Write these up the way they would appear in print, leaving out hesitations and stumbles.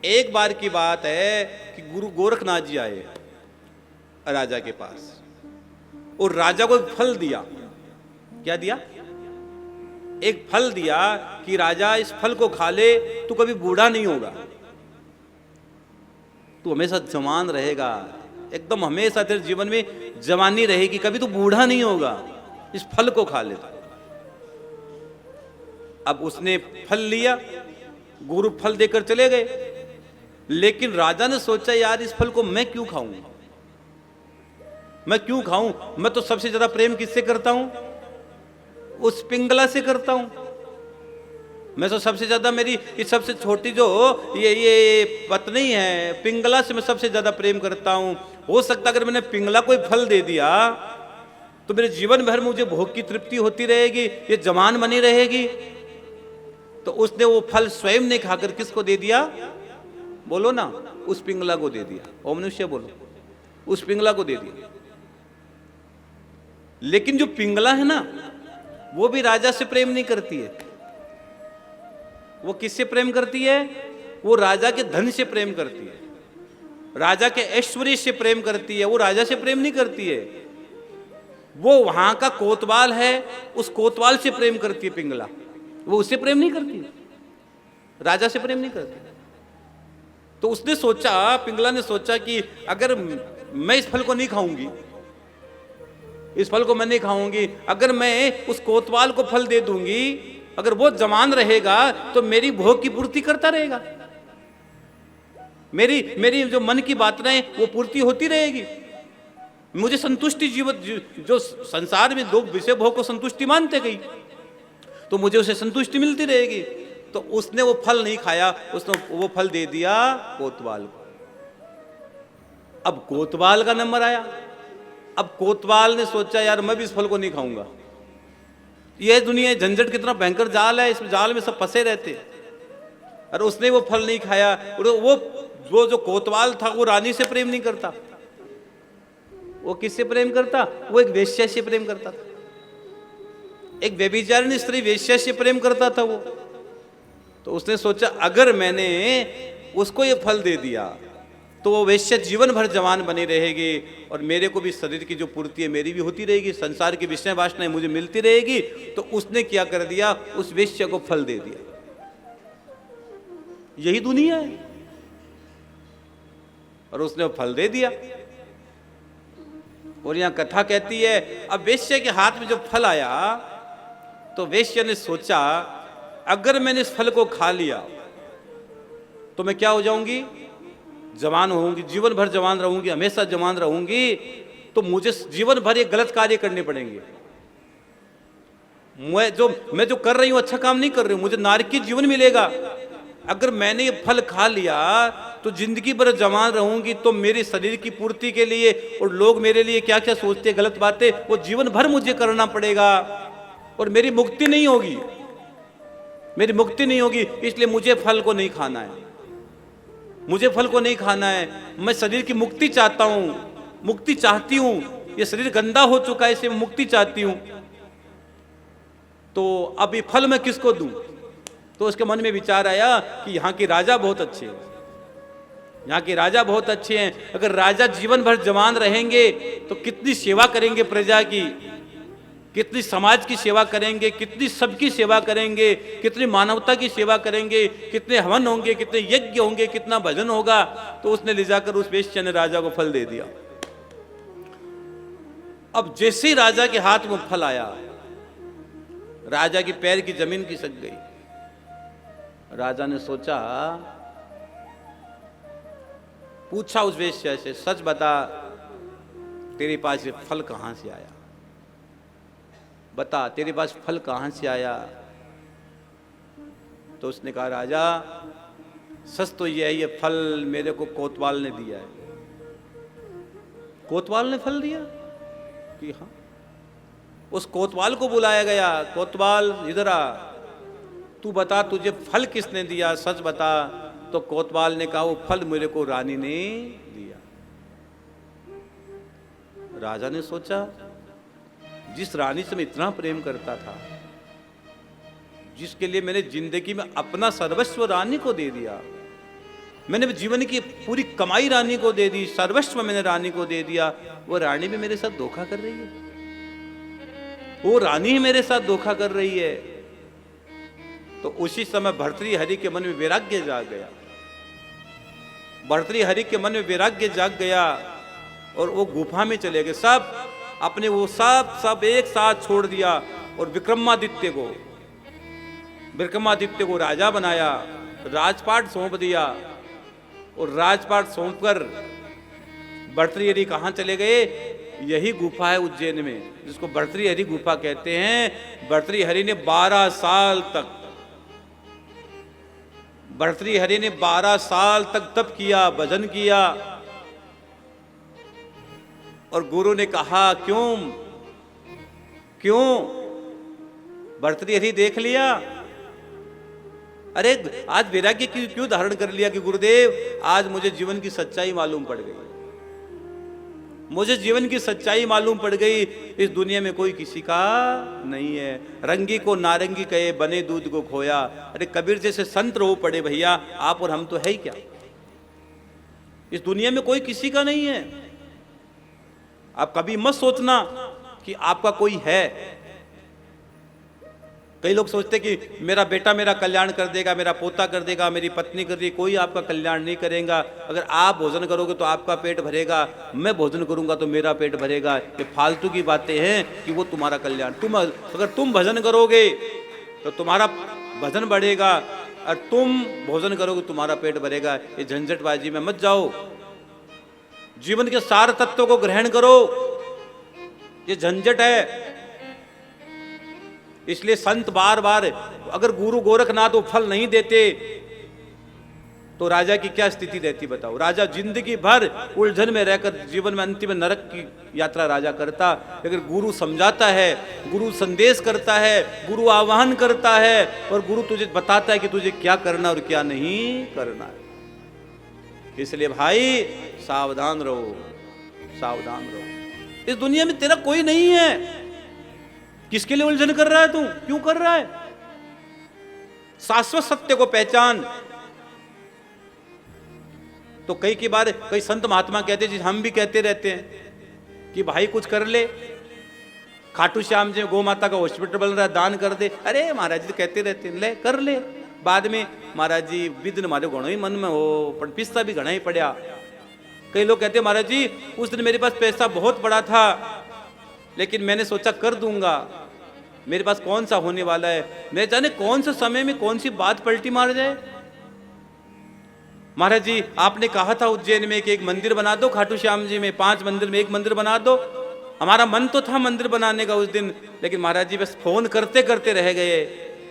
एक बार की बात है कि गुरु गोरखनाथ जी आए राजा के पास और राजा को एक फल दिया। क्या दिया? एक फल दिया कि राजा इस फल को खा ले, तू कभी बूढ़ा नहीं होगा, तू हमेशा जवान रहेगा, एकदम हमेशा तेरे जीवन में जवानी रहेगी, कभी तू बूढ़ा नहीं होगा, इस फल को खा ले। अब उसने फल लिया, गुरु फल देकर चले गए, लेकिन राजा ने सोचा यार इस फल को मैं क्यों खाऊं, मैं क्यों खाऊं, मैं तो सबसे ज्यादा प्रेम किससे करता हूं, उस पिंगला से करता हूं। मैं तो सबसे ज्यादा, मेरी ये सबसे छोटी जो ये पत्नी है पिंगला से मैं सबसे ज्यादा प्रेम करता हूं। हो सकता अगर मैंने पिंगला को फल दे दिया तो मेरे जीवन भर मुझे भोग की तृप्ति होती रहेगी, ये जवान बनी रहेगी। तो उसने वो फल स्वयं ने खाकर किसको दे दिया? बोलो ना, उस पिंगला को दे दिया। ओ मनुष्य बोलो, उस पिंगला को दे दिया। लेकिन जो पिंगला है ना, वो भी राजा से प्रेम नहीं करती है। वो किससे प्रेम करती है? वो राजा के धन से प्रेम करती है, राजा के ऐश्वर्य से प्रेम करती है, वो राजा से प्रेम नहीं करती है। वो वहां का कोतवाल है, उस कोतवाल से प्रेम करती है पिंगला, वो उससे प्रेम नहीं करती, राजा से प्रेम नहीं करती। तो उसने सोचा, पिंगला ने सोचा कि अगर मैं इस फल को नहीं खाऊंगी, इस फल को मैं नहीं खाऊंगी, अगर मैं उस कोतवाल को फल दे दूंगी, अगर वो जवान रहेगा तो मेरी भोग की पूर्ति करता रहेगा, मेरी जो मन की बातें वो पूर्ति होती रहेगी, मुझे संतुष्टि जीवन, जो संसार में लोग विषय भोग को संतुष्टि मानते गई, तो मुझे उसे संतुष्टि मिलती रहेगी। तो उसने वो फल नहीं खाया, उसने वो फल दे दिया कोतवाल को। अब कोतवाल का नंबर आया। अब कोतवाल ने सोचा यार मैं भी इस फल को नहीं खाऊंगा, यह दुनिया झंझट कितना भयंकर जाल है, इस जाल में सब फंसे रहते। और उसने वो फल नहीं खाया। और वो जो कोतवाल था वो रानी से प्रेम नहीं करता, वो किससे प्रेम करता? वो एक वेश्या से प्रेम करता था, एक व्यभिचारिणी स्त्री वेश्या से प्रेम करता था वो। तो उसने सोचा अगर मैंने उसको ये फल दे दिया तो वो वेश्या जीवन भर जवान बनी रहेगी और मेरे को भी शरीर की जो पूर्ति है मेरी भी होती रहेगी, संसार की विषय वासनाएं मुझे मिलती रहेगी। तो उसने क्या कर दिया? उस वेश्या को फल दे दिया। यही दुनिया है। और उसने वो फल दे दिया। और यहां कथा कहती है अब वेश्या के हाथ में जब फल आया तो वेश्या ने सोचा अगर मैंने इस फल को खा लिया तो मैं क्या हो जाऊंगी? जवान होऊंगी, जीवन भर जवान रहूंगी, हमेशा जवान रहूंगी। तो मुझे जीवन भर ये गलत कार्य करने पड़ेंगे। मैं जो कर रही हूं अच्छा काम नहीं कर रही हूं, मुझे नारकीय जीवन मिलेगा। अगर मैंने ये फल खा लिया तो जिंदगी भर जवान रहूंगी, तो मेरे शरीर की पूर्ति के लिए और लोग मेरे लिए क्या क्या सोचते हैं, गलत बातें, वो जीवन भर मुझे करना पड़ेगा और मेरी मुक्ति नहीं होगी, मेरी मुक्ति नहीं होगी। इसलिए मुझे फल को नहीं खाना है, मुझे फल को नहीं खाना है। मैं शरीर की मुक्ति चाहता हूं, मुक्ति चाहती हूं। ये शरीर गंदा हो चुका है, इसे मैं मुक्ति चाहती हूं। तो अब ये फल मैं किसको दूं? तो उसके मन में विचार आया कि यहाँ के राजा बहुत अच्छे हैं, यहाँ के राजा बहुत अच्छे हैं। अगर राजा जीवन भर जवान रहेंगे तो कितनी सेवा करेंगे प्रजा की, कितनी समाज की सेवा करेंगे, कितनी सबकी सेवा करेंगे, कितनी मानवता की सेवा करेंगे, कितने हवन होंगे, कितने यज्ञ होंगे, कितना भजन होगा। तो उसने ले जाकर उस वेश्या ने राजा को फल दे दिया। अब जैसे ही राजा के हाथ में फल आया, राजा की पैर की जमीन खिसक गई। राजा ने सोचा, पूछा उस वेश्या से, सच बता तेरे पास ये फल कहां से आया, बता तेरे पास फल कहां से आया। तो उसने कहा राजा सच तो ये है, ये फल मेरे को कोतवाल ने दिया है। कोतवाल ने फल दिया? कि हाँ। उस कोतवाल को बुलाया गया, कोतवाल इधर आ, तू बता तुझे फल किसने दिया, सच बता। तो कोतवाल ने कहा वो फल मेरे को रानी ने दिया। राजा ने सोचा जिस रानी से मैं इतना प्रेम करता था, जिसके लिए मैंने जिंदगी में अपना सर्वस्व रानी को दे दिया, मैंने जीवन की पूरी कमाई रानी को दे दी, सर्वस्व मैंने रानी को दे दिया, वो रानी भी मेरे साथ धोखा कर रही है, वो रानी ही मेरे साथ धोखा कर रही है। तो उसी समय भर्तृहरि के मन में वैराग्य जाग गया, भर्तृहरि के मन में वैराग्य जाग गया और वो गुफा में चले गए। सब अपने वो सब एक साथ छोड़ दिया और विक्रमादित्य को राजा बनाया, राजपाट सौंप दिया और राजपाट सौंप कर भर्तृहरि कहाँ चले गए? यही गुफा है उज्जैन में, जिसको भर्तृहरि गुफा कहते हैं। भर्तृहरि ने 12 साल तक तप किया, भजन किया। और गुरु ने कहा क्यों भर्तृहरि देख लिया, अरे आज वैराग्य क्यों धारण कर लिया कि गुरुदेव आज मुझे जीवन की सच्चाई मालूम पड़ गई, मुझे जीवन की सच्चाई मालूम पड़ गई। इस दुनिया में कोई किसी का नहीं है, रंगी को नारंगी कहे, बने दूध को खोया। अरे कबीर जैसे संत रो पड़े भैया, आप और हम तो है ही क्या, इस दुनिया में कोई किसी का नहीं है। आप कभी मत सोचना कि आपका कोई है। कई लोग सोचते कि मेरा बेटा मेरा कल्याण कर देगा, मेरा पोता कर देगा, मेरी पत्नी कर देगी, कोई आपका कल्याण नहीं करेगा। अगर आप भोजन करोगे तो आपका पेट भरेगा, मैं भोजन करूंगा तो मेरा पेट भरेगा। ये फालतू की बातें हैं कि वो तुम्हारा कल्याण, अगर तुम भजन करोगे तो तुम्हारा भजन बढ़ेगा और तुम भोजन करोगे तुम्हारा पेट भरेगा। ये झंझटबाजी में मत जाओ, जीवन के सार तत्वों को ग्रहण करो, ये झंझट है। इसलिए संत बार बार, अगर गुरु गोरखनाथ वो फल नहीं देते तो राजा की क्या स्थिति रहती बताओ। राजा जिंदगी भर उलझन में रहकर जीवन में अंतिम नरक की यात्रा राजा करता। लेकिन गुरु समझाता है, गुरु संदेश करता है, गुरु आह्वान करता है और गुरु तुझे बताता है कि तुझे क्या करना और क्या नहीं करना है। इसलिए भाई सावधान रहो, सावधान रहो। इस दुनिया में तेरा कोई नहीं है। किसके लिए उलझन कर रहा है तू, क्यों कर रहा है? शाश्वत सत्य को पहचान। तो कई बार कई संत महात्मा कहते हैं, हम भी कहते रहते हैं कि भाई कुछ कर ले, खाटू श्याम जी गौ माता का हॉस्पिटल बन रहा है, दान कर दे। अरे महाराज जी कहते रहते हैं, ले कर ले, बाद में महाराज जी विघ्न मारे घणो ही मन में हो, पर पिस्ता भी घना ही पड़ा। कई लोग कहते हैं महाराज जी उस दिन मेरे पास पैसा बहुत बड़ा था लेकिन मैंने सोचा कर दूंगा, मेरे पास कौन सा होने वाला है, मैं जाने कौन से समय में कौन सी बात पलटी मार जाए। महाराज जी आपने कहा था उज्जैन में कि एक मंदिर बना दो, खाटू श्याम जी में 5 मंदिर में एक मंदिर बना दो। हमारा मन तो था मंदिर बनाने का उस दिन, लेकिन महाराज जी बस फोन करते करते रह गए,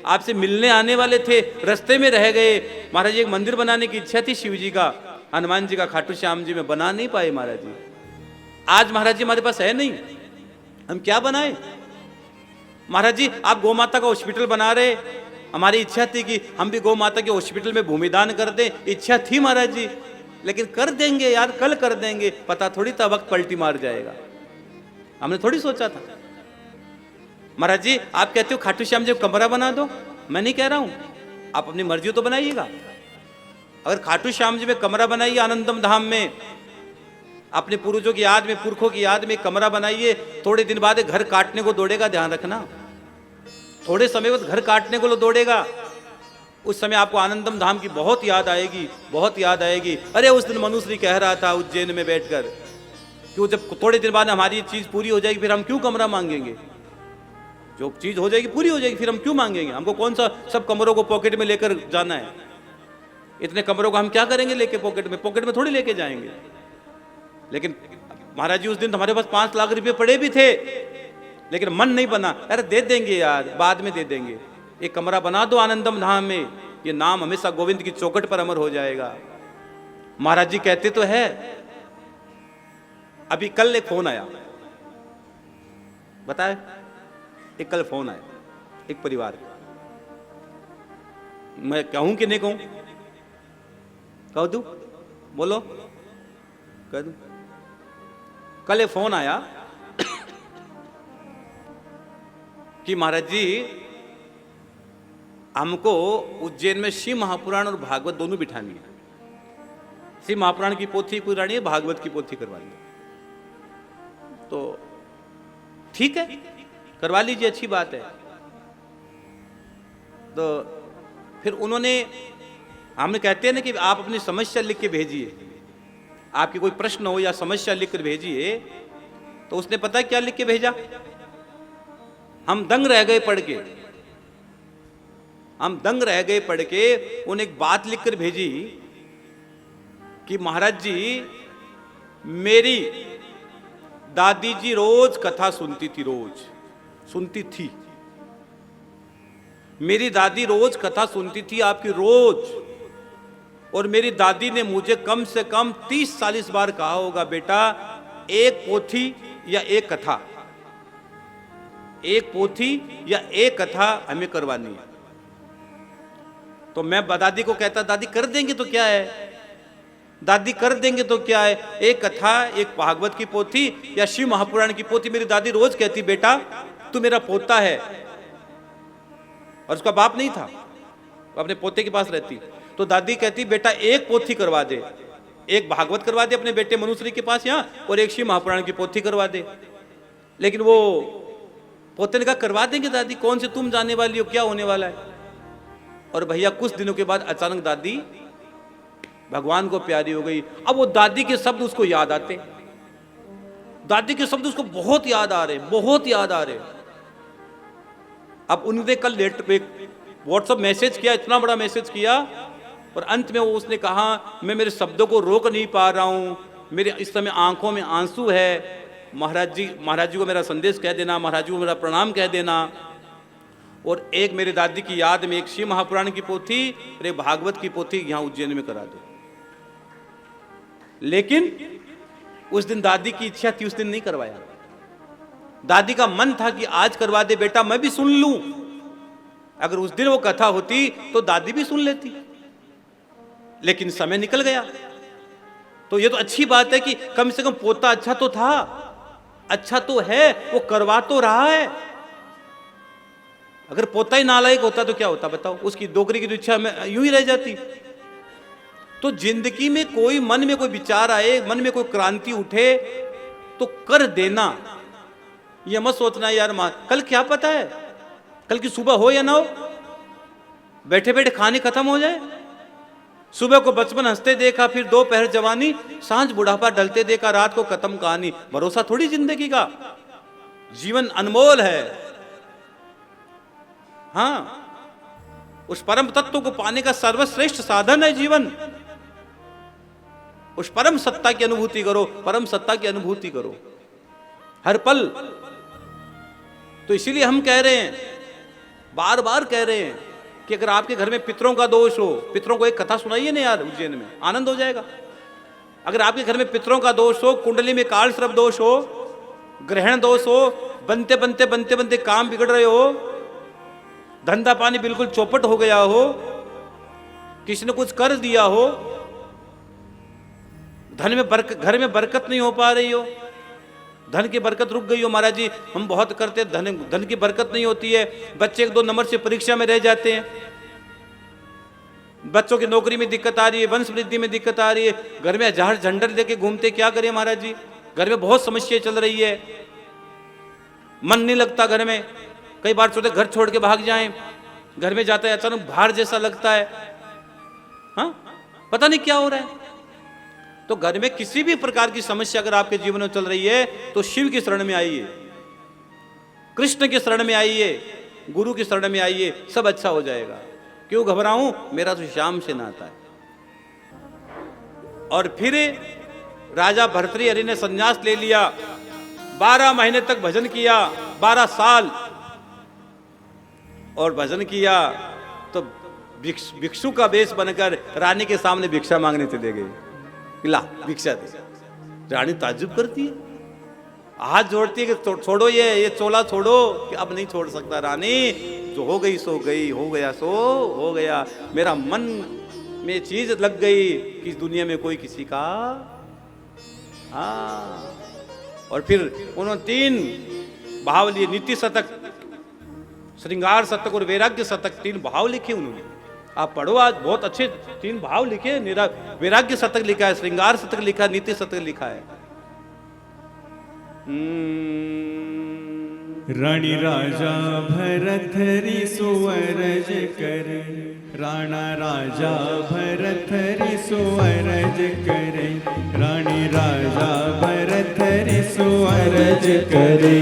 आपसे मिलने आने वाले थे रास्ते में रह गए। महाराज जी एक मंदिर बनाने की इच्छा थी, शिव जी का, हनुमान जी का, खाटू श्याम जी में, बना नहीं पाए महाराज जी। आज महाराज जी हमारे पास है नहीं, हम क्या बनाए। महाराज जी आप गौ माता का हॉस्पिटल बना रहे, हमारी इच्छा थी कि हम भी गौ माता के हॉस्पिटल में भूमिदान कर दें, इच्छा थी महाराज जी, लेकिन कर देंगे यार, कल कर देंगे, पता थोड़ी था वक्त पलटी मार जाएगा, हमने थोड़ी सोचा था। महाराज जी आप कहते हो खाटू श्याम जी कमरा बना दो, मैं नहीं कह रहा हूं, आप अपनी मर्जी तो बनाइएगा। अगर खाटू श्याम जी में कमरा बनाइए, आनंदम धाम में अपने पूर्वजों की याद में, पुरखों की याद में कमरा बनाइए, थोड़े दिन बाद घर काटने को दौड़ेगा, ध्यान रखना, थोड़े समय बाद घर काटने को दौड़ेगा। उस समय आपको आनंदम धाम की बहुत याद आएगी, बहुत याद आएगी। अरे उस दिन मनुश्री कह रहा था उज्जैन में बैठकर कि जब थोड़े दिन बाद हमारी चीज पूरी हो जाएगी फिर हम क्यों कमरा मांगेंगे, जो चीज हो जाएगी पूरी हो जाएगी फिर हम क्यों मांगेंगे, हमको कौन सा सब कमरों को पॉकेट में लेकर जाना है, इतने कमरों को हम क्या करेंगे लेके पॉकेट में थोड़ी लेके जाएंगे। लेकिन महाराज जी उस दिन हमारे पास 5 लाख रुपए पड़े भी थे, लेकिन मन नहीं बना, अरे दे देंगे यार, बाद में दे देंगे, एक कमरा बना दो आनंदम धाम में, ये नाम हमेशा गोविंद की चौखट पर अमर हो जाएगा। महाराज जी कहते तो है। अभी कल एक फोन आया, बताए, एक कल फोन आया एक परिवार का, मैं कहूं कि नहीं कहूं, कह दूं, बोलो, कह दूं। कल एक फोन आया कि महाराज जी हमको उज्जैन में शिव महापुराण और भागवत दोनों बिठानी है। शिव महापुराण की पोथी पुरानी है, भागवत की पोथी करवा ली। तो ठीक है, करवा लीजिए, अच्छी बात है। तो फिर उन्होंने, हमने कहते हैं ना कि आप अपनी समस्या लिख के भेजिए, आपकी कोई प्रश्न हो या समस्या लिख कर भेजिए। तो उसने पता है क्या लिख के भेजा? हम दंग रह गए पढ़ के, हम दंग रह गए पढ़ के। उन्हें एक बात लिख कर भेजी कि महाराज जी, मेरी दादी जी रोज कथा सुनती थी, रोज सुनती थी। मेरी दादी रोज कथा सुनती थी आपकी, रोज। और मेरी दादी ने मुझे कम से कम 30-40 बार कहा होगा, बेटा एक पोथी या एक कथा, एक पोथी या एक कथा हमें करवानी है। तो मैं दादी को कहता, दादी कर देंगे तो क्या है, दादी कर देंगे तो क्या है, एक कथा, एक भागवत की पोथी या शिव महापुराण की पोथी। मेरी दादी रोज कहती, बेटा तू मेरा पोता है। और उसका बाप नहीं था, वो अपने पोते के पास रहती। तो दादी कहती, बेटा एक पोथी करवा दे, एक भागवत करवा दे अपने बेटे मनुश्री के पास यहाँ, और एक शिव महापुराण की पोथी करवा दे। लेकिन वो पोते ने कहा, करवा देंगे दादी, कौन से तुम जाने वाली हो, क्या होने वाला है। और भैया कुछ दिनों के बाद अचानक दादी भगवान को प्यारी हो गई। अब वो दादी के शब्द उसको याद आते, दादी के शब्द उसको बहुत याद आ रहे, बहुत याद आ रहे। अब उन्होंने कल व्हाट्सएप मैसेज किया, इतना बड़ा मैसेज किया, और अंत में वो उसने कहा, मैं मेरे शब्दों को रोक नहीं पा रहा हूं, मेरे इस समय आंखों में आंसू है। महाराज जी को मेरा संदेश कह देना, महाराज जी को मेरा प्रणाम कह देना। और एक मेरी दादी की याद में एक शिव महापुराण की पोथी और एक भागवत की पोथी यहां उज्जैन में करा दो। लेकिन उस दिन दादी की इच्छा थी, उस दिन नहीं करवाया। दादी का मन था कि आज करवा दे बेटा, मैं भी सुन लूं। अगर उस दिन वो कथा होती तो दादी भी सुन लेती, लेकिन समय निकल गया। तो ये तो अच्छी बात है कि कम से कम पोता अच्छा तो था, अच्छा तो है, वो करवा तो रहा है। अगर पोता ही नालायक होता तो क्या होता बताओ, उसकी नौकरी की तो इच्छा में यूं ही रह जाती। तो जिंदगी में कोई मन में कोई विचार आए, मन में कोई क्रांति उठे तो कर देना। ये मत सोचना यार कल क्या पता है, कल की सुबह हो या ना हो, बैठे बैठे खाने खत्म हो जाए। सुबह को बचपन हंसते देखा, फिर दोपहर जवानी, सांझ बुढ़ापा ढलते देखा, रात को खत्म कहानी। भरोसा थोड़ी जिंदगी का, जीवन अनमोल है। हाँ, उस परम तत्व को पाने का सर्वश्रेष्ठ साधन है जीवन। उस परम सत्ता की अनुभूति करो, परम सत्ता की अनुभूति करो हर पल। तो इसीलिए हम कह रहे हैं, बार बार कह रहे हैं कि अगर आपके घर में पितरों का दोष हो, पितरों को एक कथा सुनाइए ना यार, उज्जैन में आनंद हो जाएगा। अगर आपके घर में पितरों का दोष हो, कुंडली में काल सर्प दोष हो, ग्रहण दोष हो, बनते बनते बनते बनते काम बिगड़ रहे हो, धंधा पानी बिल्कुल चौपट हो गया हो, किसी ने कुछ कर दिया हो, घर में बरकत नहीं हो पा रही हो, धन की बरकत रुक गई हो। महाराज जी हम बहुत करते, धन की बरकत नहीं होती है, बच्चे 1-2 नंबर से परीक्षा में रह जाते हैं, बच्चों की नौकरी में दिक्कत आ रही है, वंश वृद्धि में दिक्कत आ रही है, घर में हजार झंडर लेके घूमते, क्या करें महाराज जी, घर में बहुत समस्याएं चल रही है, मन नहीं लगता घर में। कई बार सोचते घर छोड़ के भाग जाएं, घर में जाता है अचानक भार जैसा लगता है, हाँ पता नहीं क्या हो रहा है। तो घर में किसी भी प्रकार की समस्या अगर आपके जीवन में चल रही है तो शिव की शरण में आइए, कृष्ण की शरण में आइए, गुरु की शरण में आइए, सब अच्छा हो जाएगा। क्यों घबराऊं, मेरा तो श्याम से नाता है। और फिर राजा भर्तृहरि ने संन्यास ले लिया, 12 महीने तक भजन किया, 12 साल और भजन किया। तो भिक्षु का वेश बनकर रानी के सामने भिक्षा मांगने चले गए, ला भिक्षा दे। रानी ताज्जुब करती है, हाथ जोड़ती है कि छोड़ो ये चोला छोड़ो, कि अब नहीं छोड़ सकता रानी, जो हो गई सो गई, हो गया सो हो गया, मेरा मन में चीज लग गई कि इस दुनिया में कोई किसी का। हाँ, और फिर उन्होंने 3 भाव लिए, नीति शतक, श्रृंगार शतक और वैराग्य शतक, 3 भाव लिखे उन्होंने। आप पढ़ो, आज बहुत अच्छे 3 भाव लिखे, वैराग्य शतक लिखा है, श्रृंगार शतक लिखा है, नीति शतक लिखा है। रानी राजा भरत हरि सुअरज करे, राणा राजा भरत हरि सुअरज करे, रानी राजा भरत हरि सुअरज करे।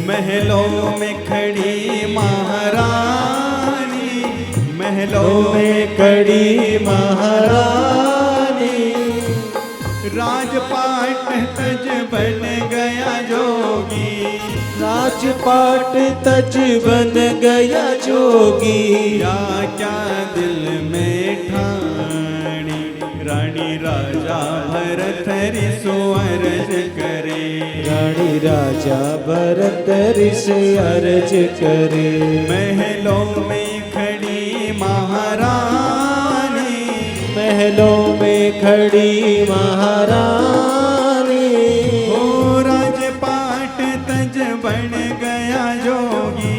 महलों में खड़ी महारानी, महलों में खड़ी महारानी, राजपाट तज बन गया जोगी, राजपाट तज बन गया जोगी। क्या क्या दिल में ठानी, रानी राजा भरत हरि सुअरज करे, रानी राजा भरत हरि सुअरज करे। महलों में खड़ी महारानी, महलों में खड़ी महारानी, ओ राजपाट तज बन गया जोगी,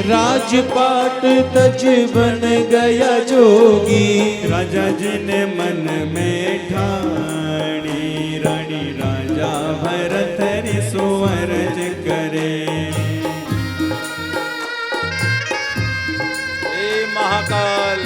राजपाट तज बन गया जोगी। राजा जी ने मन में ठानी, रानी राजा भरत हरि सुअरज करे। हे महाकाल,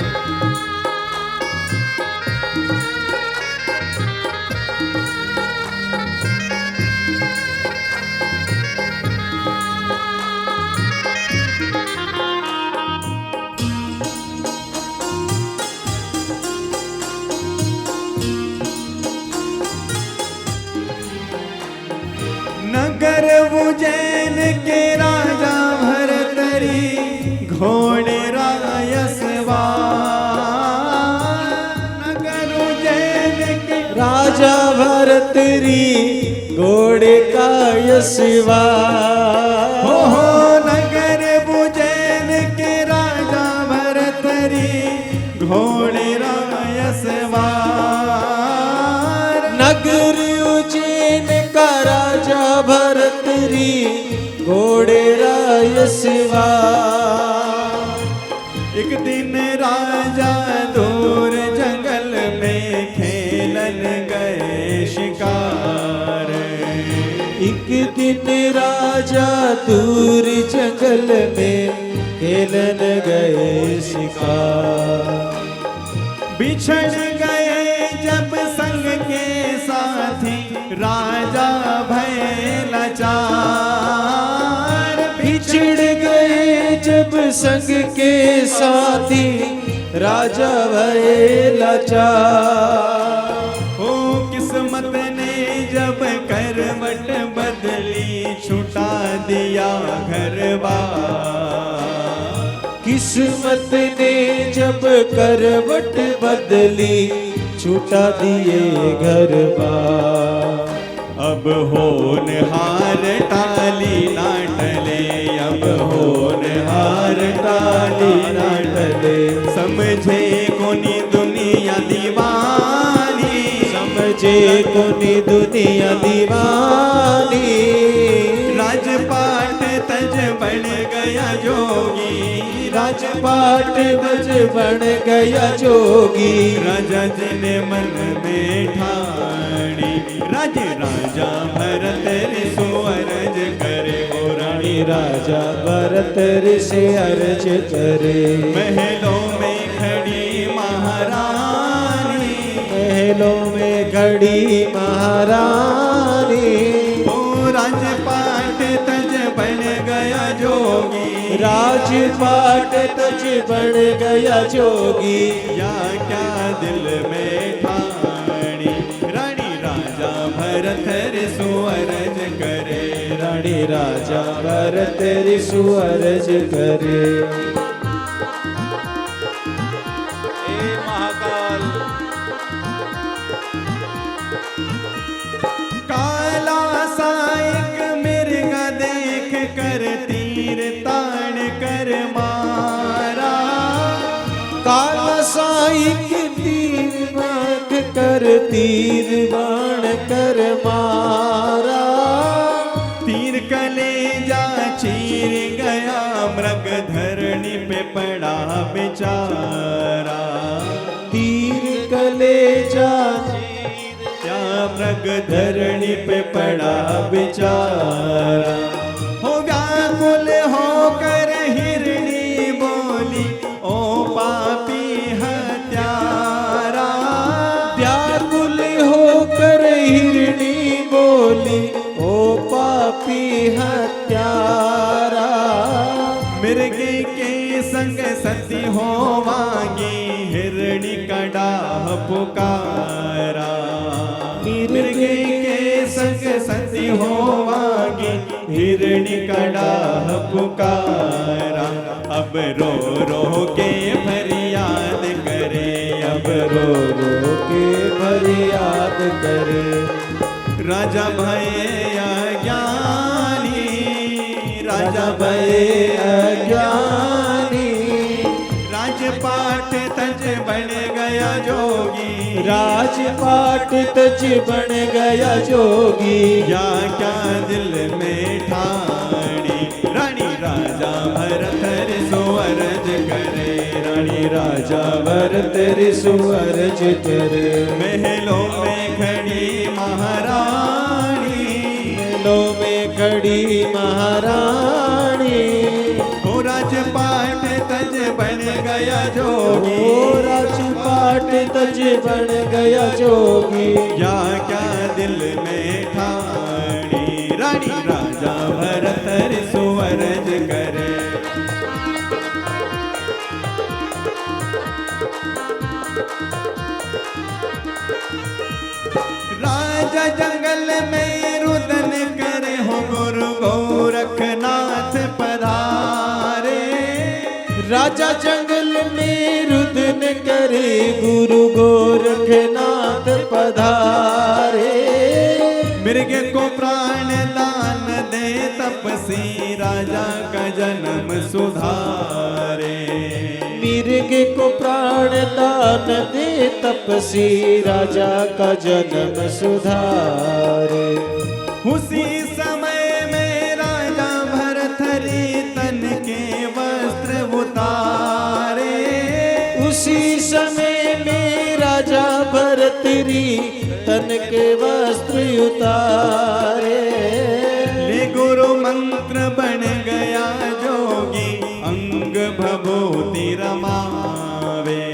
नगर उज्जैन के राजा भरतरी घोड़े रायसवार, नगर उज्जैन के राजा भरतरी घोड़े का यशवार। हो नगर उज्जैन के राजा भरतरी घोड़े रायसवार, नगर उज्जैन का राजा भरतरी घोड़े रायसवार। एक दिन राजा दूर जंगल में खेलन गए शिकार, एक दिन राजा दूर जंगल में खेलन गए शिकार। बिछड़ गए जब संग के साथी राजा भय लाचार, बिछड़ गए जब संग के साथी राजा भय लाचार। ओ किस्मत ने जब करवट बदली छुटा दिया घर बार, किस्मत ने जब करवट बदली छुटा दिए घर बार। अब होनहार टाली ना टले, अब होनहार टाली ना टले, समझे कोनी दुनिया दीवानी, समझे कोनी दुनिया दीवानी। राजपाट तज बन गया जोगी, राजपाट तज बन गया जोगी। राजा जी ने मन में ठानी, राज राजा भरत हरि सुअरज करे, ओ रानी राजा भरत हरि सुअरज करे। महलों में खड़ी महारानी, महलों में खड़ी महारानी, ओ राजपाट तज बन गया जोगी, राजपाट तज बन गया जोगी। या क्या दिल में ठानी, रानी राजा भरत हरि सुअरज करे, रानी राजा भरत हरि सुअरज करे। हे महाकाल, काला साइक मिर्गा देख कर तीर तान कर मारा, काला साइक तीर बाण कर तीर बाण कर मारा। तीर कलेजा चीर गया मृग धरणी पे पड़ा बेचारा, ले जा क्या मृग धरणी पे पड़ा बेचारा। हो व्याकुल होकर हिरणी बोली ओ पापी हत्यारा। व्याकुल होकर हिरणी बोली ओ पापी हत्यारा। मृगे के संग सती होवांगी हिरणी का डाह पुकारा। मृगे के संग सती होवांगी हिरणी का डाह पुकारा। अब रो रो के फरियाद करे, अब रो रो के फरियाद करे। राजा भये अज्ञानी, राजा भये अज्ञानी। राजपाट तज बन गया जोगी, राजपाट तज बन गया जोगी। या क्या दिल में ठानी, रानी राजा भरत सुअरज करे। रानी राजा भरत सुअरज करे। महलों में खड़ी महारानी, महलों में खड़ी महारानी। हो राजपाट तज बन गया जोगी, हो राजपाट तज बन गया जोगी। या क्या दिल में ठानी, रानी राजा भरत सुअरज करे। राजा जंगल में रुदन करे, हो गुरु गोरखनाथ पधारे। राजा जंगल में रुदन करे, गुरु गोरखनाथ पधारे। मृग को प्राण दान दे तपसी, राजा का जन्म सुधारे। मृग को प्राण दान दे तपसी, राजा का जन्म सुधारे। उसी समय में राजा भरथरी तन के वस्त्र उतारे। उसी समय में राजा भरथरी तन के वस्त्र उतारे। ले गुरु मंत्र बन गया जोगी, अंग भभूति रमावे।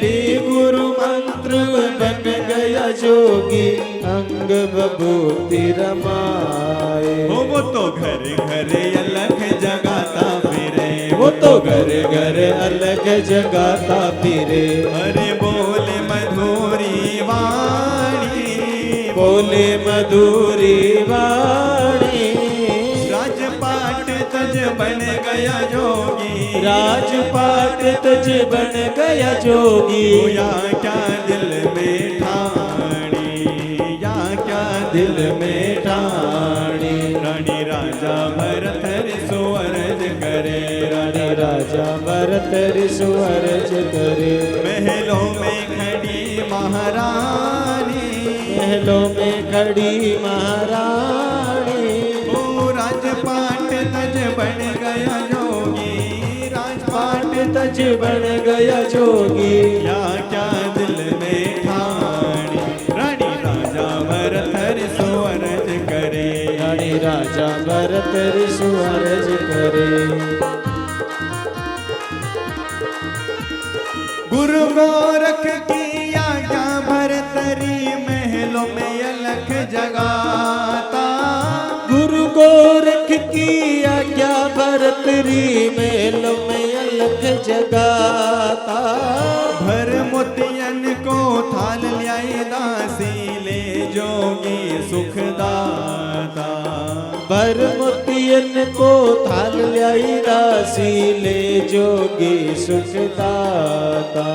ले गुरु मंत्र बन गया जोगी, अंग भभूति रमाए। वो तो घर घर अलग जगाता फिरे, वो तो घर घर अलग जगाता फिरे। अरे बोले मधुरी वाणी, बोले मधुरी वाणी। राजपाट तज बन गया जोगी, राजपाट तज बन गया जोगी। या क्या दिल में ठानी, या क्या दिल में ठानी। रानी राजा भरत सुअरज करे, रानी राजा भरत सुअरज करे। महलों में खड़ी महारानी, महलों में खड़ी महारानी। ओ राजपाट तज बन गया जोगी, राजपाट तज बन गया जोगी। या क्या दिल में ठानी, रानी राजा भरत सुअरज करे, रानी राजा भरत सुअरज करे। गुरु गोरख की आज्ञा भरतरी, महलों में अलख जगाता। गुरु गोरख की आज्ञा भरतरी, महलों में अलख जगाता। भर मोतियन को थाल ल्याई दासी, ले जोगी सुखदाता। भर मोतियन को थाल ल्याई दासी, ले जोगी सुखदाता।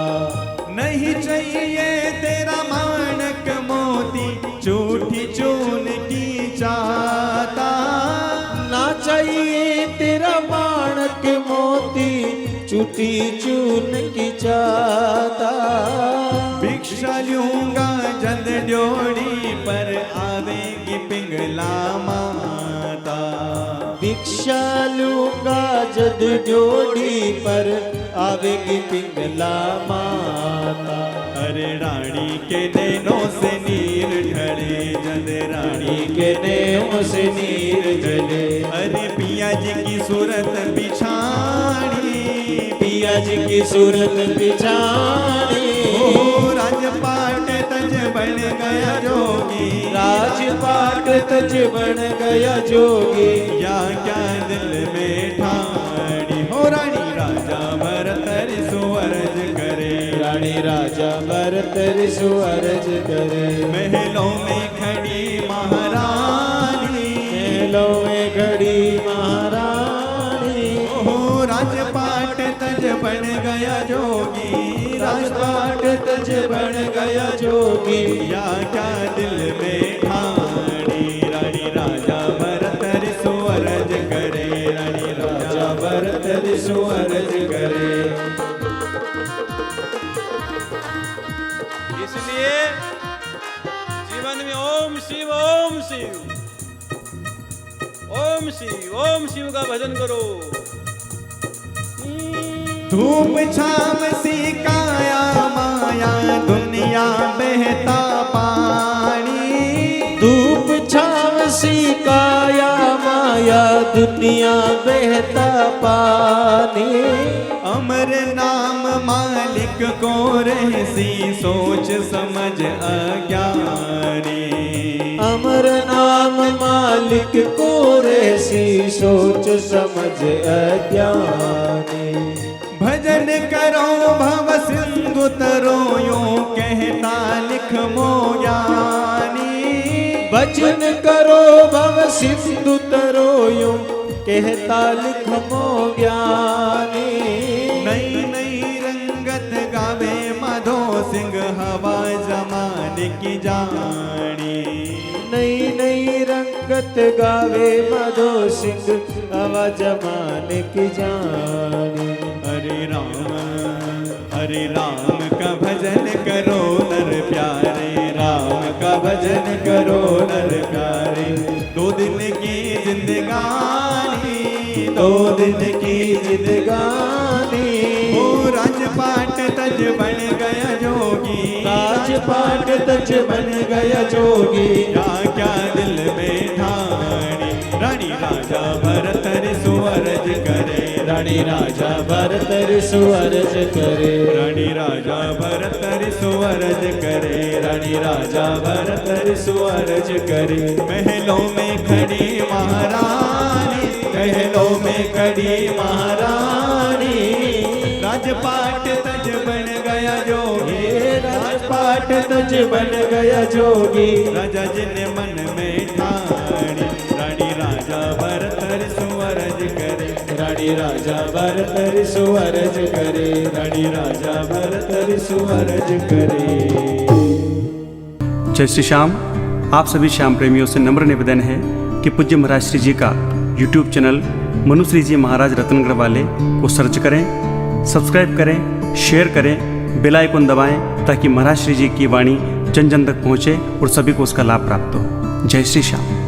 नहीं चाहिए तेरा माणक मोती, झूठी चून की चाहता। ना चाहिए तेरा माणक मोती, झूठी चून की चाहता। भिक्षा लूंगा जद ड्योढ़ी पर, आवेगी पिंगला माता। भिक्षा लूंगा जद ड्योढ़ी पर, आवेगी पिंगला माता। अरे रानी के नैनों से नीर ढले जल रानी के नैनों से नीर ढले। अरे पिया जी की सूरत बिछाड़ी, पिया जी की सूरत बिछाड़ी। ओ राजपाट तज बन गया जोगी, राजपाट तज बन गया जोगी। या क्या दिल में ठाड़ी, हो रानी राजा भरत सुअरज करे, रानी राजा भरत सुअरज करे। महलों में खड़ी महारानी, महलों में खड़ी महारानी। हो राजपाट तज बन गया जोगी, राजपाट तज बन गया जोगी। या क्या दिल में ठाड़ी, रानी राजा भरत सुअरज करे, रानी राजा भरत सुअरज करे। इसलिए जीवन में ओम शिव ओम शिव ओम शिव ओम शिव का भजन करो। धूप छाम सी काया माया दुनिया बहता पानी, धूप छाव सी काया माया दुनिया बहता पानी। अमर नाम मालिक को रहसी सोच समझ अज्ञानी, अमर नाम मालिक को रहसी सोच समझ अज्ञानी। भजन करो भव सिंधु तरो यूं कहता लिख मोयानी, भजन करो भव सिंधु तरो यूं कहता लिख मोज्ञानी। नई नई रंगत गावे माधो सिंह हवा जमाने की जानी, नई नई रंगत गावे माधो सिंह हवा जमाने की जानी। हरे राम का भजन करो नर प्यारे, राम का भजन करो नर प्यारे। दो दिन की जिंदगानी, दो दिन की जिंदगानी। ओ राजपाट तज बन गया जोगी, राजपाट तज बन गया जोगी। या क्या दिल में ठानी, रानी राजा भरत सुअरज करे, रानी राजा भरत सुअरज करे, रानी राजा भरत सुअरज करे, रानी राजा भरत सुअरज करे। महलों में खड़ी महारानी, महलों में खड़ी महारानी। राजपाट तज बन गया जोगी, राजपाट तज बन गया जोगी। राजा जिन मन में ठानी, रानी राजा भरत सुअरज करे, रानी राजा भरत सुअरज करे, रानी राजा भरत सुअरज करे। जय श्री श्याम। आप सभी श्याम प्रेमियों से नम्र निवेदन है कि पूज्य महाराज श्री जी का YouTube चैनल मनुश्री जी महाराज रतनगढ़ वाले को सर्च करें, सब्सक्राइब करें, शेयर करें, बेल आइकन दबाएं ताकि महाराज श्री जी की वाणी जन जन तक पहुँचे और सभी को उसका लाभ प्राप्त हो। जय श्री श्याम।